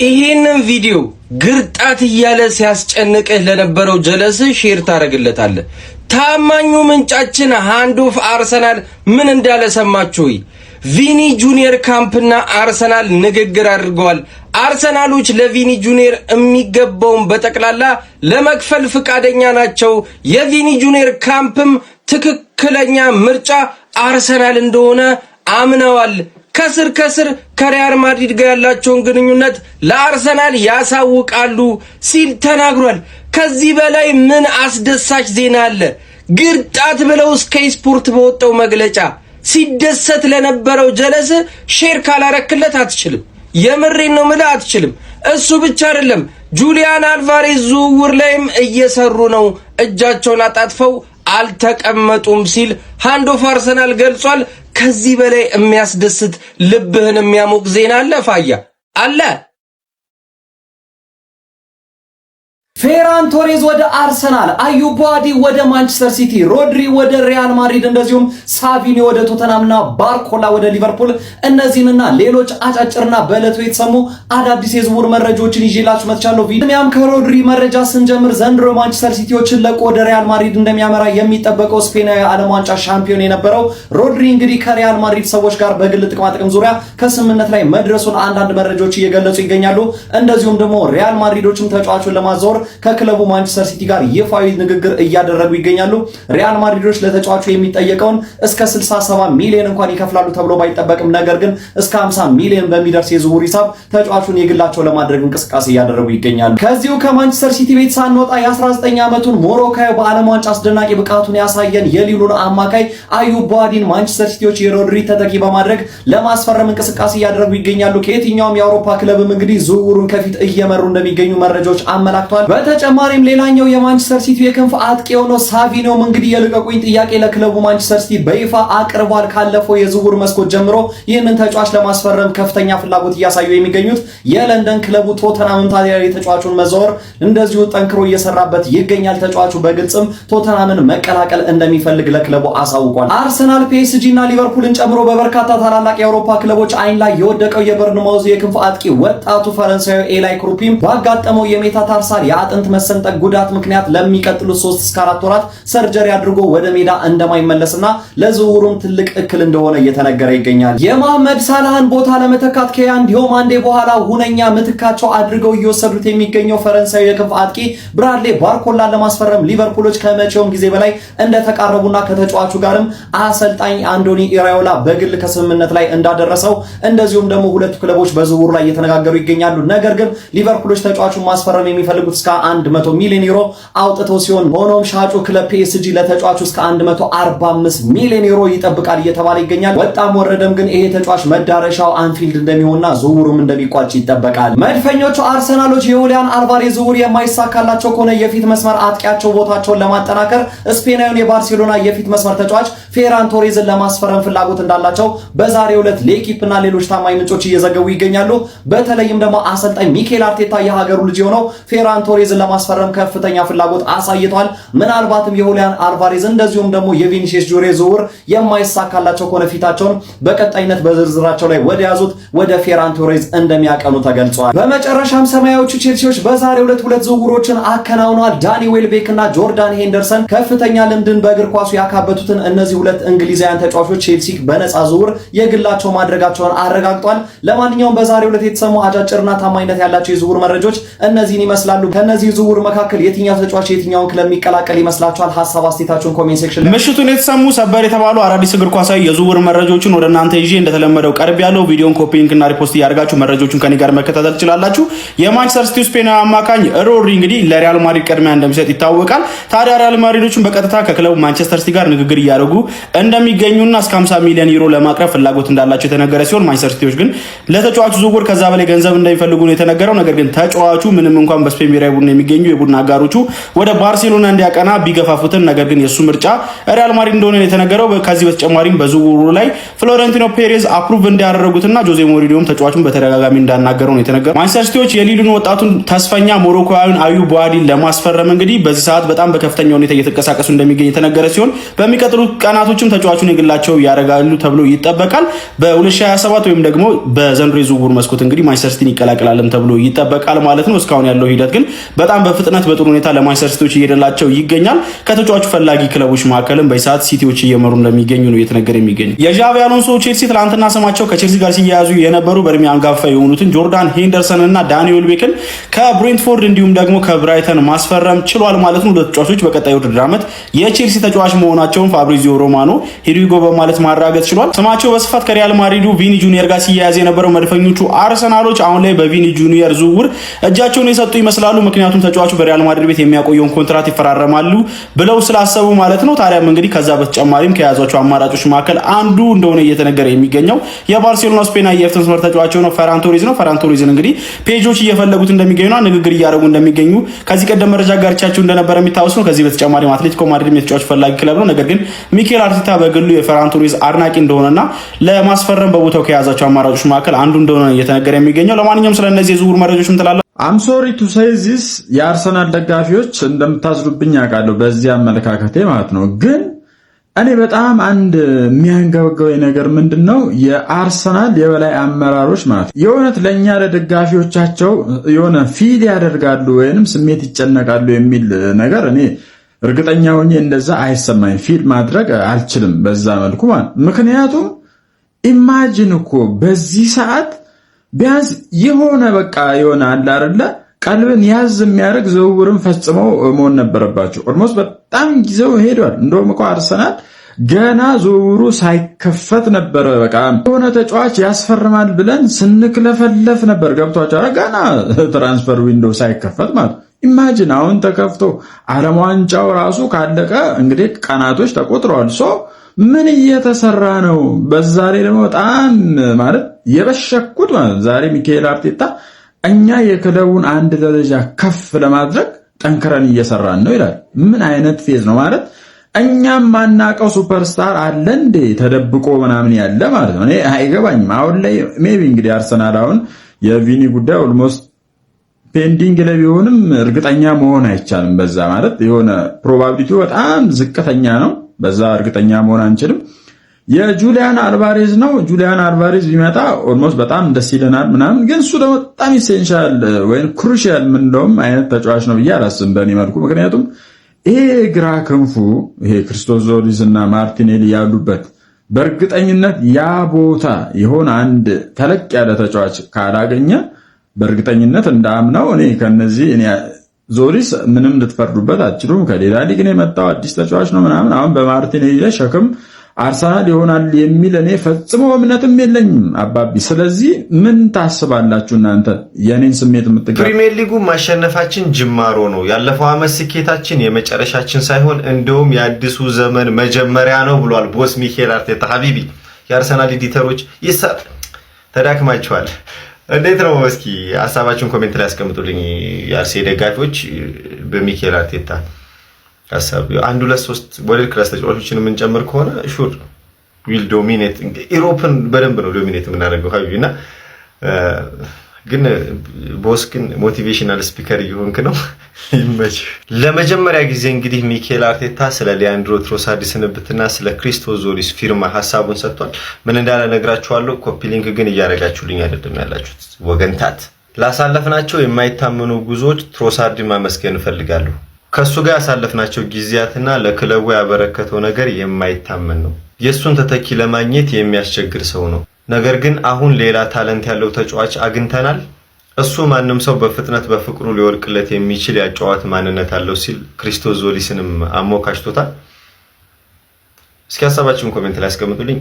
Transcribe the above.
ይሄንን ቪዲዮ ግርጣት እያለ ሲያስጨንቅህ ለነበረው ጀለስ ሼር ታረግለታለህ። ታማኙ ምንጫችን ሃንድ ኦፍ አርሰናል ምን እንዳለ ሰማችሁ? ቪኒ ጁኒየር ካምፕና አርሰናል ንግግር አድርገዋል። አርሰናሎች ለቪኒ ጁኒየር የሚገባውን በጠቅላላ ለመክፈል ፍቃደኛ ናቸው። የቪኒ ጁኒየር ካምፕም ትክክለኛ ምርጫ አርሰናል እንደሆነ አምነዋል። ከስር ከሪያል ማድሪድ ጋር ያላቸውን ግንኙነት ለአርሰናል ያሳውቃሉ ሲል ተናግሯል። ከዚህ በላይ ምን አስደሳች ዜና አለ? ግርጣት ብለው ስካይ ስፖርት በወጣው መግለጫ ሲደሰት ለነበረው ጀለስ ሼር ካላረክለት አትችልም። የምሬን ነው ማለት አትችልም። እሱ ብቻ አይደለም፣ ጁሊያን አልቫሬዝ ዝውውር ላይም እየሰሩ ነው፣ እጃቸውን አጣጥፈው አልተቀመጡም ሲል ሃንድ ኦፍ አርሰናል ገልጿል። ከዚህ በላይ የሚያስደስት ልብህን የሚያሞቅ ዜና አለ? ፋያ አለ? ፌራን ቶሬዝ ወደ አርሰናል፣ አዩብ ባዲ ወደ ማንቸስተር ሲቲ፣ ሮድሪ ወደ ሪያል ማድሪድ እንደዚሁም ሳቪኒ ወደ ቶተናምና ባርኮላ ወደ ሊቨርፑል። እነዚህንና ሌሎች አጫጭርና በእለቱ የተሰሙ አዳዲስ የዝውውር መረጃዎችን ይዤላችሁ መጥቻለሁ። ቪዲዮም ከሮድሪ መረጃ ስንጀምር ዘንድሮ ማንቸስተር ሲቲዎችን ለቆ ወደ ሪያል ማድሪድ እንደሚያመራ የሚጠበቀው ስፔናዊ ዓለም ዋንጫ ሻምፒዮን የነበረው ሮድሪ እንግዲህ ከሪያል ማድሪድ ሰዎች ጋር በግል ጥቅም ዙሪያ ከስምምነት ላይ መድረሱን አንዳንድ መረጃዎች እየገለጹ ይገኛሉ። እንደዚሁም ደግሞ ሪያል ማድሪዶችም ተጫዋቹን ለማዛወር ከክለቡ ማንቸስተር ሲቲ ጋር ይፋዊ ንግግር እያደረጉ ይገኛሉ። ሪያል ማድሪዶች ለተጫዋቹ የሚጠየቀውን እስከ 67 ሚሊዮን እንኳን ይከፍላሉ ተብሎ ባይጠበቅም ነገር ግን እስከ 50 ሚሊዮን በሚደርስ የዝውውር ሂሳብ ተጫዋቹን የግላቸው ለማድረግ እንቅስቃሴ እያደረጉ ይገኛሉ። ከዚሁ ከማንቸስተር ሲቲ ቤት ሳንወጣ የ19 ዓመቱን ሞሮካዊ በዓለም ዋንጫ አስደናቂ ብቃቱን ያሳየን የሊሉን አማካይ አዩብ ባዲን ማንቸስተር ሲቲዎች የሮድሪ ተተኪ በማድረግ ለማስፈረም እንቅስቃሴ እያደረጉ ይገኛሉ። ከየትኛውም የአውሮፓ ክለብም እንግዲህ ዝውውሩን ከፊት እየመሩ እንደሚገኙ መረጃዎች አመላክተዋል። በተጨማሪም ሌላኛው የማንቸስተር ሲቲ የክንፍ አጥቂ የሆነው ሳቪኖም እንግዲህ የልቀቁኝ ጥያቄ ለክለቡ ማንቸስተር ሲቲ በይፋ አቅርቧል። ካለፈው የዝውውር መስኮት ጀምሮ ይህንን ተጫዋች ለማስፈረም ከፍተኛ ፍላጎት እያሳዩ የሚገኙት የለንደን ክለቡ ቶተናም ታዲያ የተጫዋቹን መዛወር እንደዚሁ ጠንክሮ እየሰራበት ይገኛል። ተጫዋቹ በግልጽም ቶተናምን መቀላቀል እንደሚፈልግ ለክለቡ አሳውቋል። አርሰናል፣ ፒኤስጂ እና ሊቨርፑልን ጨምሮ በበርካታ ታላላቅ የአውሮፓ ክለቦች አይን ላይ የወደቀው የበርንማውዝ የክንፍ አጥቂ ወጣቱ ፈረንሳዊ ኤላይ ክሩፒም ባጋጠመው የሜታታርሳል የአጥንት መሰንጠቅ ጉዳት ምክንያት ለሚቀጥሉት 3 እስከ 4 ወራት ሰርጀሪ አድርጎ ወደ ሜዳ እንደማይመለስና ለዝውውሩም ትልቅ እክል እንደሆነ እየተነገረ ይገኛል። የመሐመድ ሳላህን ቦታ ለመተካት ከያን ዲዮማንዴ በኋላ ሁነኛ ምትካቸው አድርገው እየወሰዱት የሚገኘው ፈረንሳዊ የክንፍ አጥቂ ብራድሌ ባርኮላን ለማስፈረም ሊቨርፑሎች ከመቼውም ጊዜ በላይ እንደተቃረቡና ከተጫዋቹ ጋርም አሰልጣኝ አንዶኒ ኢራዮላ በግል ከስምምነት ላይ እንዳደረሰው እንደዚሁም ደግሞ ሁለቱ ክለቦች በዝውውሩ ላይ እየተነጋገሩ ይገኛሉ። ነገር ግን ሊቨርፑሎች ተጫዋቹን ማስፈረም የሚፈልጉት እስከ 100 ሚሊዮን ዩሮ አውጥተው ሲሆን ሆኖም ሻጩ ክለብ ፒኤስጂ ለተጫዋቹ እስከ 145 ሚሊዮን ዩሮ ይጠብቃል እየተባለ ይገኛል። ወጣም ወረደም ግን ይሄ ተጫዋች መዳረሻው አንፊልድ እንደሚሆንና ዝውውሩም እንደሚቋጭ ይጠበቃል። መድፈኞቹ አርሰናሎች የሁሊያን አልቫሬዝ ዝውውር የማይሳካላቸው ከሆነ የፊት መስመር አጥቂያቸው ቦታቸውን ለማጠናከር ስፔናዊውን የባርሴሎና የፊት መስመር ተጫዋች ፌራን ቶሬዝን ለማስፈረም ፍላጎት እንዳላቸው በዛሬው ዕለት ለኢኪፕና ሌሎች ታማኝ ምንጮች እየዘገቡ ይገኛሉ። በተለይም ደግሞ አሰልጣኝ ሚኬል አርቴታ የሀገሩ ልጅ የሆነው ፌራን ቶሬዝን ለማስፈረም ከፍተኛ ፍላጎት አሳይቷል። ምናልባትም የሁሊያን አልቫሬዝ እንደዚሁም ደግሞ የቪኒሲየስ ጁኒየር ዝውውር የማይሳካላቸው ከሆነ ፊታቸውን በቀጣይነት በዝርዝራቸው ላይ ወደ ያዙት ወደ ፌራን ቶሬዝ እንደሚያቀኑ ተገልጿል። በመጨረሻም ሰማያዊዎቹ ቼልሲዎች በዛሬው ዕለት ሁለት ዝውውሮችን አከናውነዋል። ዳኒ ዌልቤክ እና ጆርዳን ሄንደርሰን ከፍተኛ ልምድን በእግር ኳሱ ያካበቱትን እነዚህ ሁለት እንግሊዛውያን ተጫዋቾች ቼልሲ በነፃ ዝውውር የግላቸው ማድረጋቸውን አረጋግጧል። ለማንኛውም በዛሬው ዕለት የተሰሙ አጫጭርና ታማኝነት ያላቸው የዝውውር መረጃዎች እነዚህን ይመስላሉ። ከነዚህ ዝውውር መካከል የትኛው ተጫዋች የትኛውን ክለብ የሚቀላቀል ይመስላችኋል? ሐሳብ አስተያየታችሁን ኮሜንት ሴክሽን ላይ። ምሽቱን የተሰሙ ሰበር የተባሉ አዳዲስ እግር ኳሳዊ የዝውውር መረጃዎችን ወደ እናንተ ይዤ እንደተለመደው ቀርብ ያለው ቪዲዮን ኮፒ ሊንክ እና ሪፖስት እያደረጋችሁ መረጃዎቹን ከኔ ጋር መከታተል ትችላላችሁ። የማንቸስተር ሲቲ ስፔናዊ አማካኝ ሮድሪ እንግዲህ ለሪያል ማድሪድ ቅድሚያ እንደሚሰጥ ይታወቃል። ታዲያ ሪያል ማድሪዶችን በቀጥታ ከክለቡ ማንቸስተር ሲቲ ጋር ንግግር እያደረጉ እንደሚገኙና እስከ 50 ሚሊዮን ዩሮ ለማቅረብ ፍላጎት እንዳላቸው የተነገረ ሲሆን ማንቸስተር ሲቲዎች ግን ለተጫዋቹ ዝውውር ከዛ በላይ ገንዘብ እንደሚፈልጉ ነው የተነገረው። ነገር ግን ተጫዋቹ ምንም እንኳን በስፔን ብሔራዊ ነው የሚገኙ የቡድን አጋሮቹ ወደ ባርሴሎና እንዲያቀና ቢገፋፉትም ነገር ግን የሱ ምርጫ ሪያል ማድሪድ እንደሆነ የተነገረው። ከዚህ በተጨማሪም በዝውውሩ ላይ ፍሎሬንቲኖ ፔሬዝ አፕሩቭ እንዲያደርጉትና ጆዜ ሞሪኒዮም ተጫዋቹን በተደጋጋሚ እንዳናገረው ነው የተነገረው። ማንቸስተር ሲቲዎች የሊሉን ወጣቱን ተስፈኛ ሞሮኮዊውን አዩብ ቡአዲን ለማስፈረም እንግዲህ በዚህ ሰዓት በጣም በከፍተኛ ሁኔታ እየተንቀሳቀሱ እንደሚገኝ የተነገረ ሲሆን በሚቀጥሉት ቀናቶችም ተጫዋቹን የግላቸው ያደርጋሉ ተብሎ ይጠበቃል። በ2027 ወይም ደግሞ በዘንድሮ የዝውውር መስኮት እንግዲህ ማንቸስተር ሲቲን ይቀላቀላልም ተብሎ ይጠበቃል ማለት ነው። እስካሁን ያለው ሂደት ግን በጣም በፍጥነት በጥሩ ሁኔታ ለማንቸስተር ሲቲዎች እየሄደላቸው ይገኛል። ከተጫዋቹ ፈላጊ ክለቦች መካከልም በሰዓት ሲቲዎች እየመሩ እንደሚገኙ ነው እየተነገረ የሚገኘው። የዣቪ አሎንሶ ቼልሲ ትላንትና ስማቸው ከቼልሲ ጋር ሲያያዙ የነበሩ በእድሜ አንጋፋ የሆኑትን ጆርዳን ሄንደርሰን እና ዳንኤል ቤክን ከብሬንትፎርድ እንዲሁም ደግሞ ከብራይተን ማስፈረም ችሏል ማለት ነው። ሁለት ተጫዋቾች በቀጣዩ ውድድር ዓመት የቼልሲ ተጫዋች መሆናቸውን ፋብሪዚዮ ሮማኖ ሂድዊጎ በማለት ማረጋገጥ ችሏል። ስማቸው በስፋት ከሪያል ማድሪዱ ቪኒ ጁኒየር ጋር ሲያያዝ የነበረው መድፈኞቹ አርሰናሎች አሁን ላይ በቪኒ ጁኒየር ዝውውር እጃቸውን የሰጡ ይመስላሉ። ምክንያቱም ተጫዋቹ በሪያል ማድሪድ ቤት የሚያቆየውን ኮንትራት ይፈራረማሉ ብለው ስላሰቡ ማለት ነው። ታዲያም እንግዲህ ከዛ በተጨማሪም ከያዟቸው አማራጮች መካከል አንዱ እንደሆነ እየተነገረ የሚገኘው የባርሴሎና ስፔን የፊት መስመር ተጫዋች ነው ፈራን ቶሪዝ ነው። ፈራን ቶሪዝን እንግዲህ ፔጆች እየፈለጉት እንደሚገኙና ንግግር እያደረጉ እንደሚገኙ ከዚህ ቀደም መረጃ ጋርቻቸው እንደነበረ የሚታወስ ነው። ከዚህ በተጨማሪም አትሌቲኮ ማድሪድ የተጫዋች ፈላጊ ክለብ ነው። ነገር ግን ሚኬል አርቴታ በግሉ የፈራን ቶሪዝ አድናቂ እንደሆነና ለማስፈረም በቦታው ከያዛቸው አማራጮች መካከል አንዱ እንደሆነ እየተነገረ የሚገኘው። ለማንኛውም ስለነዚህ የዝውውር መረጃዎች ምትላለ አም ሶሪ ቱ ሴይ ዚስ የአርሰናል ደጋፊዎች እንደምታዝሩብኝ አውቃለሁ፣ በዚህ አመለካከቴ ማለት ነው። ግን እኔ በጣም አንድ የሚያንገበገበኝ ነገር ምንድነው የአርሰናል የበላይ አመራሮች ማለት የእውነት ለኛ ለደጋፊዎቻቸው የሆነ ፊል ያደርጋሉ ወይንም ስሜት ይጨነቃሉ የሚል ነገር እኔ እርግጠኛ ሆኜ እንደዛ አይሰማኝ። ፊል ማድረግ አልችልም በዛ መልኩ ማለት ምክንያቱም ኢማጂን እኮ በዚህ ሰዓት ቢያንስ የሆነ በቃ የሆነ አለ አይደለ ቀልብን ያዝ የሚያደርግ ዝውውርን ፈጽመው መሆን ነበረባቸው። ኦልሞስት በጣም ጊዜው ሄዷል። እንደውም እኮ አርሰናል ገና ዝውውሩ ሳይከፈት ነበር በቃ የሆነ ተጫዋች ያስፈርማል ብለን ስንክለፈለፍ ነበር። ገብቷቸው ገና ትራንስፈር ዊንዶው ሳይከፈት ማለት ኢማጂን አሁን ተከፍቶ ዓለም ዋንጫው ራሱ ካለቀ እንግዲህ ቀናቶች ተቆጥረዋል። ምን እየተሰራ ነው? በዛ ላይ ደግሞ በጣም ማለት የበሸኩት ማለት ዛሬ ሚካኤል አርቴታ እኛ የክለቡን አንድ ደረጃ ከፍ ለማድረግ ጠንክረን እየሰራን ነው ይላል። ምን አይነት ፌዝ ነው ማለት እኛም ማናቀው ሱፐርስታር አለ እንዴ ተደብቆ ምናምን ያለ ማለት ነው። እኔ አይገባኝም። አሁን ላይ ሜቢ እንግዲህ አርሰናል አሁን የቪኒ ጉዳይ ኦልሞስት ፔንዲንግ ላይ ቢሆንም እርግጠኛ መሆን አይቻልም። በዛ ማለት የሆነ ፕሮባቢሊቲው በጣም ዝቅተኛ ነው። በዛ እርግጠኛ መሆን አንችልም። የጁሊያን አልቫሬዝ ነው። ጁሊያን አልቫሬዝ ቢመጣ ኦልሞስት በጣም ደስ ይለናል ምናምን፣ ግን እሱ ደግሞ በጣም ኢሴንሻል ወይም ክሩሺያል ምንለውም አይነት ተጫዋች ነው ብዬ አላስብም በእኔ መልኩ። ምክንያቱም ይሄ ግራ ክንፉ ይሄ ክርስቶስ ዞሊስ እና ማርቲኔሊ ያሉበት በእርግጠኝነት ያ ቦታ የሆነ አንድ ተለቅ ያለ ተጫዋች ካላገኘ በእርግጠኝነት እንዳምነው እኔ ከነዚህ ዞሊስ ምንም ልትፈርዱበት አትችሉም። ከሌላ ሊግ ነው የመጣው አዲስ ተጫዋች ነው ምናምን። አሁን በማርቲኔሊ ላይ ሸክም አርሰናል ይሆናል የሚል እኔ ፈጽሞ እምነትም የለኝም አባቢ። ስለዚህ ምን ታስባላችሁ እናንተ? የኔን ስሜት የምትጋሩ ፕሪሚየር ሊጉ ማሸነፋችን ጅማሮ ነው። ያለፈው ዓመት ስኬታችን የመጨረሻችን ሳይሆን እንደውም የአዲሱ ዘመን መጀመሪያ ነው ብሏል ቦስ ሚኬል አርቴታ። ሀቢቢ የአርሰናል ኤዲተሮች ይሰጥ ተዳክማችኋል። እንዴት ነው? እስኪ ሐሳባችሁን ኮሜንት ላይ አስቀምጡልኝ። የአርሴ ደጋፊዎች በሚኬል አርቴታ ሐሳብ 1 2 3 ወርልድ ክላስ ተጫዋቾችን የምንጨምር ከሆነ ሹር ዊል ዶሚኔት ኢሮፕን በደንብ ነው ዶሚኔት የምናደርገው ሀቢቢና ግን ቦስ ግን ሞቲቬሽናል ስፒከር እየሆንክ ነው። ይመች። ለመጀመሪያ ጊዜ እንግዲህ ሚኬል አርቴታ ስለ ሊያንድሮ ትሮሳርድ ስንብትና ስለ ክሪስቶስ ዞሊስ ፊርማ ሐሳቡን ሰጥቷል። ምን እንዳለ ነግራችኋለሁ። ኮፒ ሊንክ ግን እያደረጋችሁልኝ አይደለም ያላችሁት ወገንታት። ላሳለፍናቸው የማይታመኑ ጉዞዎች ትሮሳርድን ማመስገን እፈልጋለሁ። ከሱ ጋር ያሳለፍናቸው ጊዜያትና ለክለቡ ያበረከተው ነገር የማይታመን ነው። የሱን ተተኪ ለማግኘት የሚያስቸግር ሰው ነው። ነገር ግን አሁን ሌላ ታለንት ያለው ተጫዋች አግኝተናል። እሱ ማንም ሰው በፍጥነት በፍቅሩ ሊወድቅለት የሚችል ያጫዋት ማንነት አለው ሲል ክሪስቶስ ዞሊስንም አሞካሽቶታል። እስኪ ሐሳባችሁን ኮሜንት ላይ አስቀምጡልኝ።